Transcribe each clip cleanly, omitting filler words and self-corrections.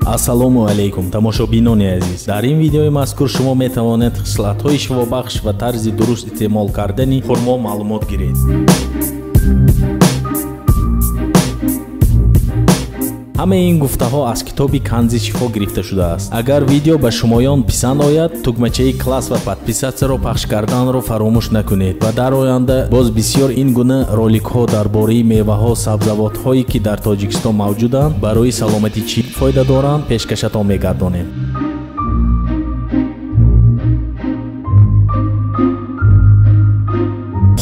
ассалому алейкум тамошобинони азиз. Дар ин видеои мазкур шумо метавонед хислатҳои шифобахш ва тарзи дуруст истеъмол кардани хурмо маълумот гиред. ҳамаи ин гуфтаҳо аз китоби канзи шифо гирифта шудааст. Агар видео ба шумоён писанд ояд, тугмачаи класс ва подписатсияро пахш карданро фаромӯш накунед ва дар оянда боз бисёр ин гуна роликҳо дар бораи меваҳо, сабзавотҳое ки дар Тоҷикистон мавҷуданд, барои саломатӣ чӣ фоида доранд, пешкашатон мегардонем.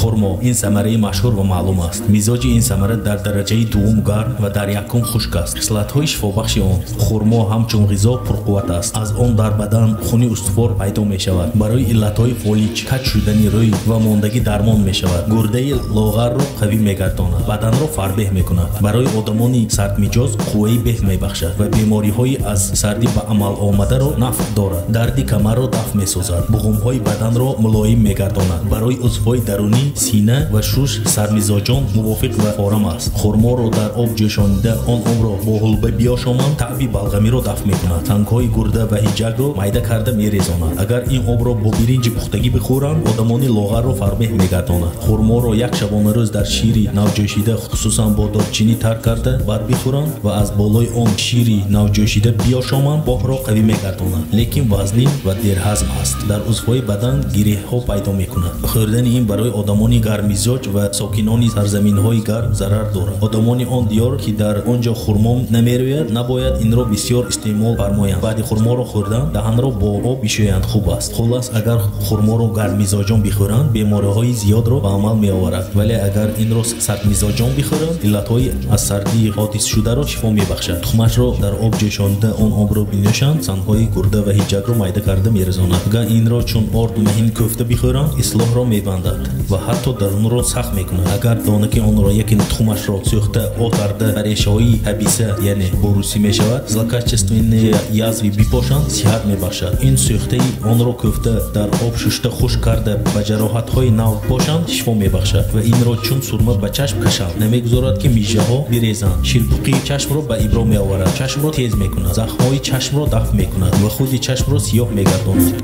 хурмо ин самараи машҳур ва маълум аст. мизоҷи ин самара дар дараҷаи дуввум гарм ва дар якум хушк аст. хислатҳои шифобахши он: хурмо ҳамчун ғизо пурқувват аст. аз он дар бадан хуни устувор пайдо мешавад. барои иллатҳои фолич, каҷ шудани рӯй ва мондагӣ дармон мешавад. гурдаи лоғарро қавӣ мегардонад, баданро фарбеҳ мекунад. барои одамони сардмиҷоз қувваи беҳ мебахшад ва бемориҳои аз сардӣ ба амал омадаро нафъ дорад. дарди камарро дафъ месозад. буғумҳои баданро мулоим мегардонад. барои узвҳои дарунӣ, сина ва шуш сармизоҷон мувофиқ ва орам аст. хурморо дар об ҷӯшонида он обро бо ҳулба биёшоманд, таъби балғамиро дафъ мекунад. тангҳои гурда ва ҳиҷакро майда карда мерезонад. агар ин обро бо биринҷи пухтагӣ бихӯранд, одамони лоғарро фарбеҳ мегардонад. хурморо як шабонарӯз дар шири навҷӯшида, хусусан бо дорчинӣ тар карда баъд бихӯранд ва аз болои он шири навҷӯшида биёшоманд, боҳро қавӣ мегардонад, лекин вазнин ва дерҳазм аст. дар узвҳои бадан гиреҳҳо пайдо мекунад. хӯрдани ин барои одамони гармизоҷ ва сокинони сарзаминҳои гарм зарар дорад. одамони он диёр ки дар он ҷо хурмо намерӯяд, набояд инро бисёр истеъмол фармоянд. баъди хурморо хӯрдан даҳанро бо об бишӯянд, хуб аст. хулас, агар хурморо гармизоҷон бихӯранд, бемориҳои зиёдро ба амал меоварад, вале агар инро сардмизоҷон бихӯранд, иллатҳои аз сардии ҳодисшударо шифо мебахшад. тухмашро дар об ҷӯшонида он обро бинӯшанд, санҳои гурда ва ҳиҷакро майда карда мерезонанд. агар инро чун орд маҳин кӯфта бихӯранд, ислоҳро мебандад ва ҳатто дарунро сахт мекунад. агар донаки онро яки тухмашро сӯхта об карда ба решаҳои ҳабиса, яъне борусӣ мешавад, злокачественные язвӣ бипошанд, сиҳат мебахшад. ин сӯхтаи онро кӯфта дар об шушта хушк карда ба ҷароҳатҳои нав бошанд, шифо мебахшад ва инро чун сурма ба чашм кашанд. намегузорад ки мижаҳо бирезанд. шилпуқи чашмро ба ибро меоварад, чашмро тез мекунад, захмҳои чашмро дафъ мекунад ва худи чашмро сиёҳ мегардонад.